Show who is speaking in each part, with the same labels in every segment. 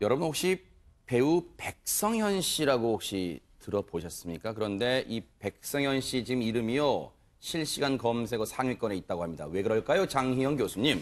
Speaker 1: 여러분 혹시 배우 백성현 씨라고 혹시 들어보셨습니까? 그런데 이 백성현 씨 지금 이름이요. 실시간 검색어 상위권에 있다고 합니다. 왜 그럴까요? 장희영 교수님.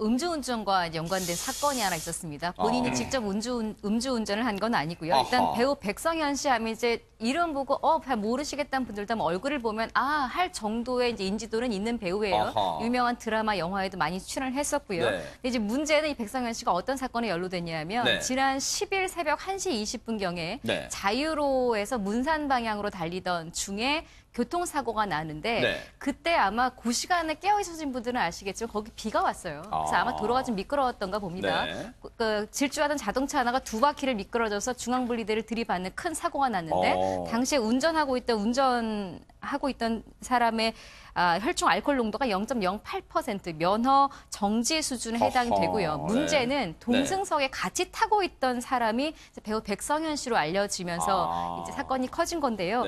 Speaker 2: 음주운전과 연관된 사건이 하나 있었습니다. 본인이 직접 음주운전을 한 건 아니고요. 일단 배우 백성현 씨 하면 이제 이름 보고 잘 모르시겠다는 분들도 얼굴을 보면 할 정도의 이제 인지도는 있는 배우예요. 유명한 드라마, 영화에도 많이 출연을 했었고요.
Speaker 1: 네.
Speaker 2: 근데 이제 문제는 이 백성현 씨가 어떤 사건에 연루됐냐면
Speaker 1: 네.
Speaker 2: 지난 10일 새벽 1시 20분경에
Speaker 1: 네.
Speaker 2: 자유로에서 문산 방향으로 달리던 중에 교통사고가 나는데
Speaker 1: 네.
Speaker 2: 그때 아마 그 시간에 깨어 있으신 분들은 아시겠지만 거기 비가 왔어요. 그래서 아마 도로가 좀 미끄러웠던가 봅니다.
Speaker 1: 네.
Speaker 2: 질주하던 자동차 하나가 두 바퀴를 미끄러져서 중앙분리대를 들이받는 큰 사고가 났는데 당시에 운전하고 있던 사람의 혈중 알코올 농도가 0.08% 면허 정지 수준에 해당이 되고요. 문제는 동승석에 같이 타고 있던 사람이 배우 백성현 씨로 알려지면서 이제 사건이 커진 건데요.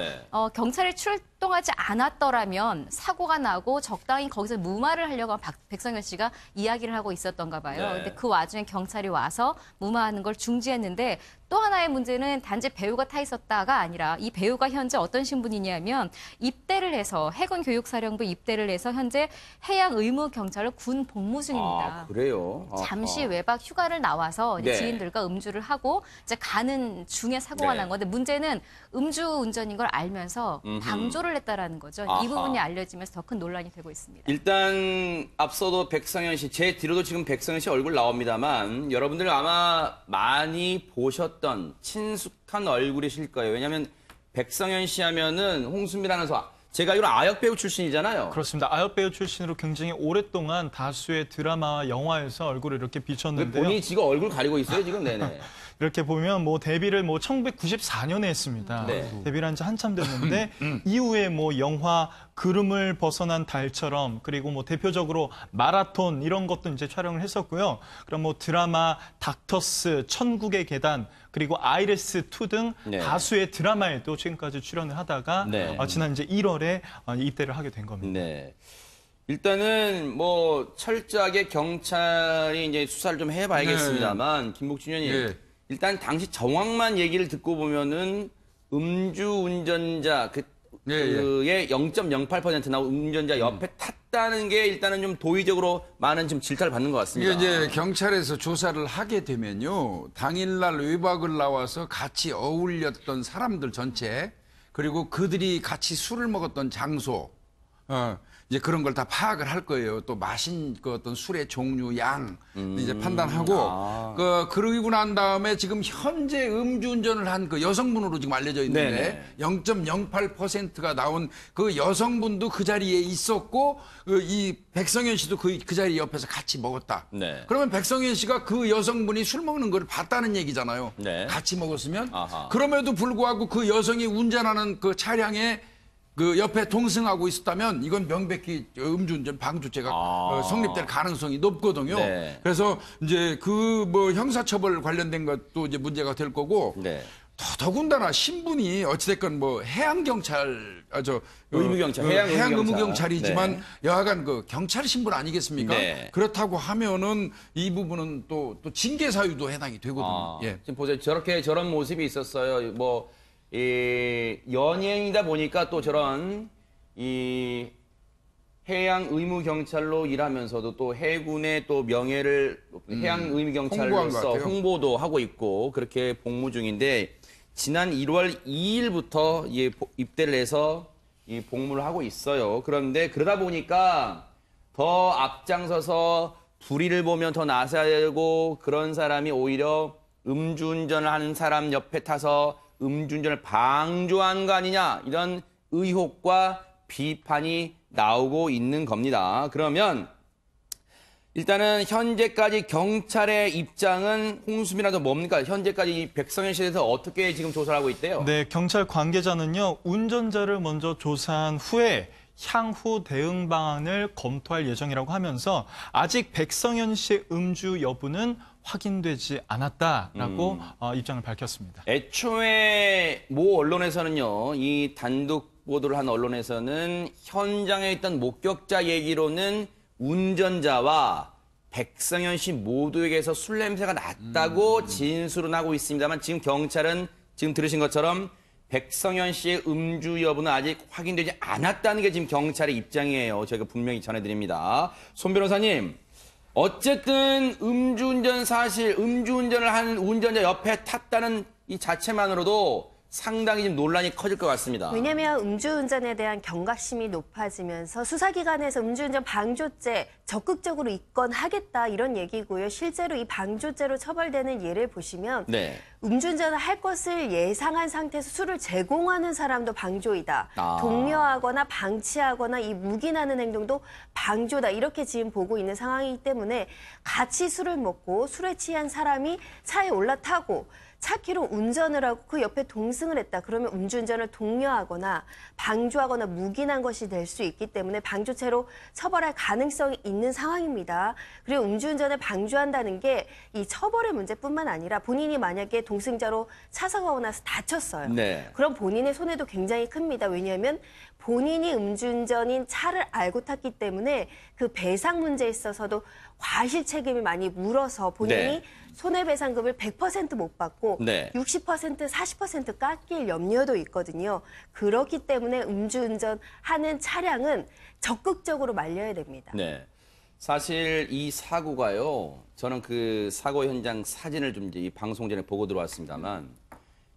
Speaker 2: 경찰이 출동하지 않았더라면 사고가 나고 적당히 거기서 무마를 하려고 한 백성현 씨가 이야기를 하고 있었던가 봐요. 근데 그 와중에 경찰이 와서 무마하는 걸 중지했는데 또 하나의 문제는 단지 배우가 타 있었다가 아니라 이 배우가 현재 어떤 신분이냐면 입대를 해서 해군 교육사령부 입대를 해서 현재 해양 의무 경찰로 군 복무 중입니다.
Speaker 1: 그래요?
Speaker 2: 잠시 외박 휴가를 나와서 지인들과 음주를 하고 이제 가는 중에 사고가 난 건데 문제는 음주운전인 걸 알면서 방조를 했다라는 거죠. 이 부분이 알려지면서 더 큰 논란이 되고 있습니다.
Speaker 1: 일단 앞서도 백성현 씨, 제 뒤로도 지금 백성현 씨 얼굴 나옵니다만 여러분들 아마 많이 보셨던 친숙한 얼굴이실 거예요. 왜냐하면 백성현 씨 하면은 홍수미 아나운서 제가 알기로 아역 배우 출신이잖아요.
Speaker 3: 그렇습니다. 아역 배우 출신으로 굉장히 오랫동안 다수의 드라마와 영화에서 얼굴을 이렇게 비췄는데요.
Speaker 1: 본인이 지금 얼굴 가리고 있어요, 지금? 네네.
Speaker 3: 이렇게 보면 데뷔를 1994년에 했습니다. 데뷔를 한 지 한참 됐는데 이후에 영화 구름을 벗어난 달처럼 그리고 대표적으로 마라톤 이런 것도 이제 촬영을 했었고요. 그럼 드라마 닥터스, 천국의 계단 그리고 아이레스2 등 다수의 드라마에도 지금까지 출연을 하다가 지난 이제 1월에 입대를 하게 된 겁니다.
Speaker 1: 일단은 철저하게 경찰이 이제 수사를 좀 해봐야겠습니다만 김복준 의원님 일단 당시 정황만 얘기를 듣고 보면은 음주운전자 그의 0.08%나 운전자 옆에 탔다는 게 일단은 좀 도의적으로 많은 지금 질타를 받는 것 같습니다.
Speaker 4: 이게 이제 경찰에서 조사를 하게 되면요, 당일날 외박을 나와서 같이 어울렸던 사람들 전체 그리고 그들이 같이 술을 먹었던 장소, 이제 그런 걸 다 파악을 할 거예요. 또 마신 그 어떤 술의 종류, 양 이제 판단하고 그러고 난 다음에 지금 현재 음주운전을 한 그 여성분으로 지금 알려져 있는데 0.08%가 나온 그 여성분도 그 자리에 있었고 이 백성현 씨도 그 자리 옆에서 같이 먹었다. 그러면 백성현 씨가 그 여성분이 술 먹는 걸 봤다는 얘기잖아요. 같이 먹었으면 그럼에도 불구하고 그 여성이 운전하는 그 차량에 그 옆에 동승하고 있었다면 이건 명백히 음주운전 방조죄가 성립될 가능성이 높거든요. 그래서 이제 형사처벌 관련된 것도 이제 문제가 될 거고 더군다나 신분이 어찌됐건 해양경찰,
Speaker 1: 의무경찰,
Speaker 4: 해양 의무경찰이지만 여하간 그 경찰 신분 아니겠습니까? 그렇다고 하면은 이 부분은 또 징계 사유도 해당이 되거든요.
Speaker 1: 지금 보세요. 저런 모습이 있었어요. 연예인이다 보니까 또 저런 해양 의무 경찰로 일하면서도 또 해군의 또 명예를 해양 의무 경찰로서 홍보도 하고 있고 그렇게 복무 중인데 지난 1월 2일부터 입대를 해서 복무를 하고 있어요. 그런데 그러다 보니까 더 앞장서서 불의를 보면 더 나서야 되고 그런 사람이 오히려 음주운전을 하는 사람 옆에 타서 음주운전을 방조한 거 아니냐 이런 의혹과 비판이 나오고 있는 겁니다. 그러면 일단은 현재까지 경찰의 입장은 홍수미라도 뭡니까? 현재까지 백성현 씨에 대해서 어떻게 지금 조사를 하고 있대요?
Speaker 3: 네, 경찰 관계자는요. 운전자를 먼저 조사한 후에 향후 대응 방안을 검토할 예정이라고 하면서 아직 백성현 씨의 음주 여부는 확인되지 않았다라고 입장을 밝혔습니다.
Speaker 1: 애초에 모 언론에서는요, 이 단독 보도를 한 언론에서는 현장에 있던 목격자 얘기로는 운전자와 백성현 씨 모두에게서 술 냄새가 났다고 진술은 하고 있습니다만 지금 경찰은 지금 들으신 것처럼 백성현 씨의 음주 여부는 아직 확인되지 않았다는 게 지금 경찰의 입장이에요. 저희가 분명히 전해드립니다. 손 변호사님, 어쨌든 음주운전 사실, 음주운전을 한 운전자 옆에 탔다는 이 자체만으로도 상당히 좀 논란이 커질 것 같습니다.
Speaker 5: 왜냐하면 음주운전에 대한 경각심이 높아지면서 수사기관에서 음주운전 방조죄 적극적으로 입건하겠다 이런 얘기고요. 실제로 이 방조죄로 처벌되는 예를 보시면
Speaker 1: 네.
Speaker 5: 음주운전을 할 것을 예상한 상태에서 술을 제공하는 사람도 방조이다.
Speaker 1: 아.
Speaker 5: 독려하거나 방치하거나 이 묵인하는 행동도 방조다. 이렇게 지금 보고 있는 상황이기 때문에 같이 술을 먹고 술에 취한 사람이 차에 올라타고 차키로 운전을 하고 그 옆에 동승을 했다. 그러면 음주운전을 독려하거나 방조하거나 묵인한 것이 될 수 있기 때문에 방조죄로 처벌할 가능성이 있는 상황입니다. 그리고 음주운전을 방조한다는 게 이 처벌의 문제뿐만 아니라 본인이 만약에 동승자로 차 사고가 나서 다쳤어요.
Speaker 1: 네.
Speaker 5: 그럼 본인의 손해도 굉장히 큽니다. 왜냐하면 본인이 음주운전인 차를 알고 탔기 때문에 그 배상 문제에 있어서도 과실 책임이 많이 물어서 본인이
Speaker 1: 네.
Speaker 5: 손해배상금을 100% 못 받고
Speaker 1: 네.
Speaker 5: 60%, 40% 깎일 염려도 있거든요. 그렇기 때문에 음주운전하는 차량은 적극적으로 말려야 됩니다.
Speaker 1: 네. 사실 이 사고가요, 저는 그 사고 현장 사진을 좀 이제 이 방송 전에 보고 들어왔습니다만,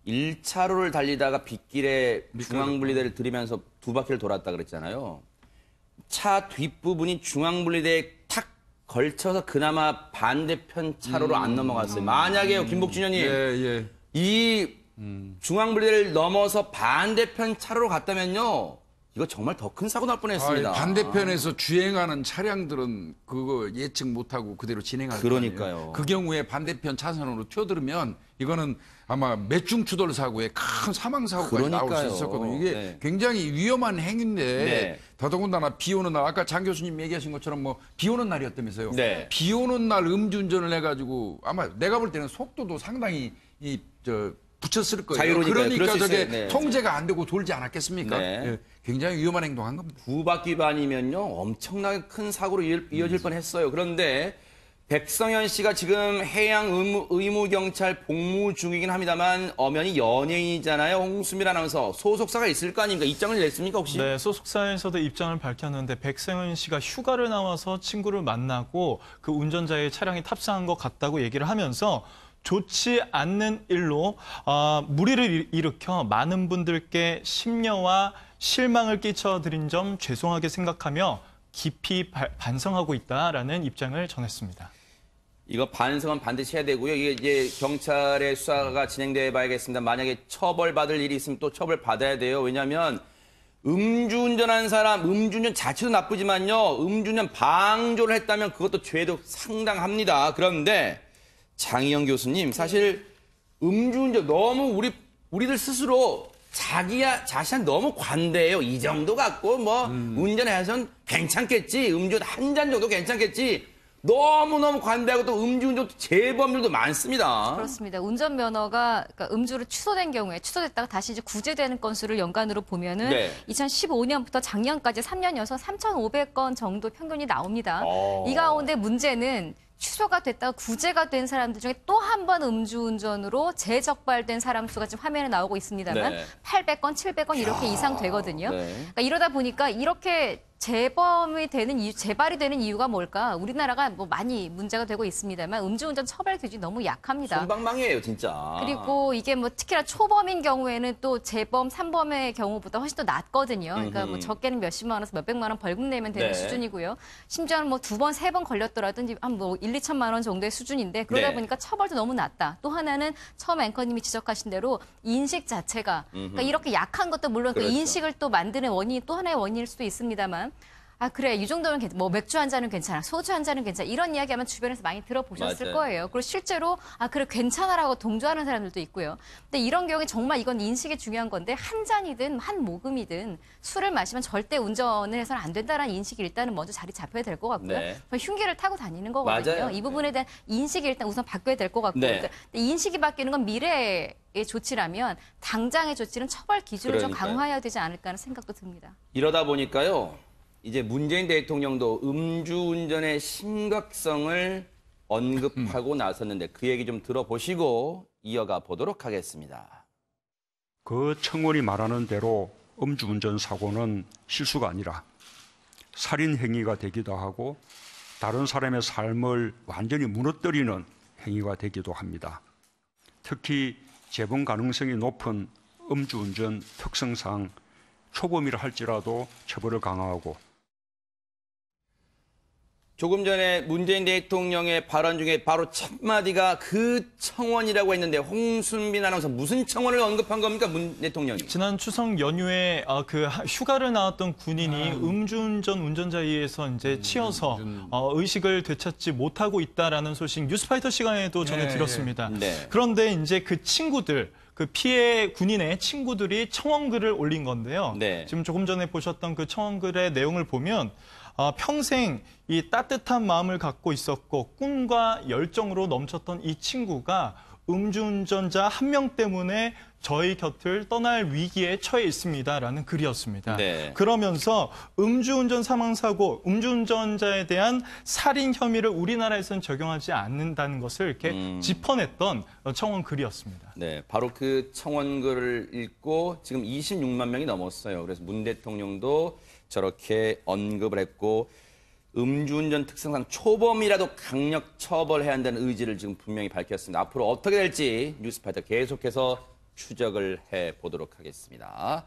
Speaker 1: 1차로를 달리다가 빗길에 중앙분리대를 들이면서 두 바퀴를 돌았다 그랬잖아요. 차 뒷부분이 중앙분리대에 탁 걸쳐서 그나마 반대편 차로로 안 넘어갔어요. 만약에요, 김복준 의원님,
Speaker 4: 예.
Speaker 1: 이 중앙분리대를 넘어서 반대편 차로로 갔다면요, 이거 정말 더 큰 사고 날 뻔했습니다.
Speaker 4: 반대편에서 주행하는 차량들은 그거 예측 못하고 그대로 진행할 거예요.
Speaker 1: 그러니까요.
Speaker 4: 그 경우에 반대편 차선으로 튀어들으면 이거는 아마 매중추돌 사고에 큰 사망 사고까지 나올 수
Speaker 1: 그러니까요.
Speaker 4: 있었거든요. 이게
Speaker 1: 네.
Speaker 4: 굉장히 위험한 행위인데
Speaker 1: 네.
Speaker 4: 더더군다나 비 오는 날 아까 장 교수님 얘기하신 것처럼 뭐 비 오는 날이었다면서요.
Speaker 1: 네.
Speaker 4: 비 오는 날 음주운전을 해가지고 아마 내가 볼 때는 속도도 상당히 붙였을 거예요.
Speaker 1: 자유로니까요. 그럴
Speaker 4: 그러니까
Speaker 1: 수
Speaker 4: 저게
Speaker 1: 있어요. 네.
Speaker 4: 통제가 안 되고 돌지 않았겠습니까?
Speaker 1: 네.
Speaker 4: 예, 굉장히 위험한 행동한 겁니다.
Speaker 1: 두 바퀴 반이면요, 엄청나게 큰 사고로 이어질 뻔했어요. 그런데 백성현 씨가 지금 해양 의무경찰 복무 중이긴 합니다만 엄연히 연예인이잖아요. 홍수밀 아나운서 소속사가 있을 거 아닙니까? 입장을 냈습니까 혹시?
Speaker 3: 네, 소속사에서도 입장을 밝혔는데 백성현 씨가 휴가를 나와서 친구를 만나고 그 운전자의 차량에 탑승한 것 같다고 얘기를 하면서 좋지 않는 일로 무리를 일으켜 많은 분들께 심려와 실망을 끼쳐드린 점 죄송하게 생각하며 깊이 반성하고 있다라는 입장을 전했습니다.
Speaker 1: 이거 반성은 반드시 해야 되고요. 이게 이제 경찰의 수사가 진행돼 봐야겠습니다. 만약에 처벌받을 일이 있으면 또 처벌받아야 돼요. 왜냐하면 음주운전한 사람, 음주운전 자체도 나쁘지만요. 음주운전 방조를 했다면 그것도 죄도 상당합니다. 그런데 장희영 교수님, 사실 음주운전 너무 우리들 스스로 자신한 너무 관대해요. 이 정도 갖고 뭐 운전해서는 괜찮겠지. 음주 한 잔 정도 괜찮겠지. 너무너무 관대하고 또 음주운전 재범률도 많습니다.
Speaker 2: 그렇습니다. 운전면허가 그러니까 음주로 취소된 경우에 취소됐다가 다시 이제 구제되는 건수를 연간으로 보면은
Speaker 1: 네.
Speaker 2: 2015년부터 작년까지 3년여서 3,500건 정도 평균이 나옵니다. 이 가운데 문제는 취소가 됐다가 구제가 된 사람들 중에 또 한 번 음주운전으로 재적발된 사람 수가 지금 화면에 나오고 있습니다만
Speaker 1: 네.
Speaker 2: 800건, 700건 이렇게 이상 되거든요.
Speaker 1: 네.
Speaker 2: 그러니까 이러다 보니까 이렇게 재발이 되는 이유가 뭘까? 우리나라가 뭐 많이 문제가 되고 있습니다만 음주운전 처벌 기준이 너무 약합니다.
Speaker 1: 손방망이에요, 진짜.
Speaker 2: 그리고 이게 뭐 특히나 초범인 경우에는 또 재범, 3범의 경우보다 훨씬 더 낮거든요. 그러니까 뭐 적게는 몇십만 원에서 몇백만 원 벌금 내면 되는
Speaker 1: 네.
Speaker 2: 수준이고요. 심지어는 뭐 2번, 3번 걸렸더라도 한 뭐 1, 2천만 원 정도의 수준인데 그러다
Speaker 1: 네.
Speaker 2: 보니까 처벌도 너무 낮다. 또 하나는 처음 앵커님이 지적하신 대로 인식 자체가 그러니까 이렇게 약한 것도 물론
Speaker 1: 그렇죠.
Speaker 2: 그 인식을 또 만드는 원인이 또 하나의 원인일 수도 있습니다만 아 그래 이 정도면 뭐 맥주 한 잔은 괜찮아 소주 한 잔은 괜찮아 이런 이야기 아마 주변에서 많이 들어보셨을
Speaker 1: 맞아요.
Speaker 2: 거예요. 그리고 실제로 아 그래 괜찮아라고 동조하는 사람들도 있고요. 근데 이런 경우에 정말 이건 인식이 중요한 건데 한 잔이든 한 모금이든 술을 마시면 절대 운전을 해서는 안 된다는 인식이 일단은 먼저 자리 잡혀야 될 것 같고요.
Speaker 1: 네.
Speaker 2: 흉기를 타고 다니는 거거든요.
Speaker 1: 맞아요.
Speaker 2: 이 부분에 대한 인식이 일단 우선 바뀌어야 될 것 같고
Speaker 1: 네.
Speaker 2: 그러니까 인식이 바뀌는 건 미래의 조치라면 당장의 조치는 처벌 기준을 좀
Speaker 1: 그러니까요.
Speaker 2: 강화해야 되지 않을까 하는 생각도 듭니다.
Speaker 1: 이러다 보니까요. 이제 문재인 대통령도 음주운전의 심각성을 언급하고 나섰는데 그 얘기 좀 들어보시고 이어가 보도록 하겠습니다.
Speaker 6: 그 청원이 말하는 대로 음주운전 사고는 실수가 아니라 살인 행위가 되기도 하고 다른 사람의 삶을 완전히 무너뜨리는 행위가 되기도 합니다. 특히 재범 가능성이 높은 음주운전 특성상 초범이라 할지라도 처벌을 강화하고
Speaker 1: 조금 전에 문재인 대통령의 발언 중에 바로 첫 마디가 그 청원이라고 했는데 홍순빈 아나운서 무슨 청원을 언급한 겁니까, 문 대통령이?
Speaker 3: 지난 추석 연휴에 그 휴가를 나왔던 군인이 음주운전 운전자에 의해서 이제 치여서 의식을 되찾지 못하고 있다라는 소식 뉴스파이터 시간에도 전해드렸습니다.
Speaker 1: 네.
Speaker 3: 그런데 이제 그 친구들 그 피해 군인의 친구들이 청원글을 올린 건데요.
Speaker 1: 네.
Speaker 3: 지금 조금 전에 보셨던 그 청원글의 내용을 보면 평생 이 따뜻한 마음을 갖고 있었고 꿈과 열정으로 넘쳤던 이 친구가 음주운전자 한 명 때문에 저희 곁을 떠날 위기에 처해 있습니다라는 글이었습니다.
Speaker 1: 네.
Speaker 3: 그러면서 음주운전 사망사고, 음주운전자에 대한 살인 혐의를 우리나라에서는 적용하지 않는다는 것을 이렇게 짚어냈던 청원 글이었습니다.
Speaker 1: 네, 바로 그 청원글을 읽고 지금 26만 명이 넘었어요. 그래서 문 대통령도 저렇게 언급을 했고 음주운전 특성상 초범이라도 강력 처벌해야 한다는 의지를 지금 분명히 밝혔습니다. 앞으로 어떻게 될지 뉴스파이터 계속해서 추적을 해보도록 하겠습니다.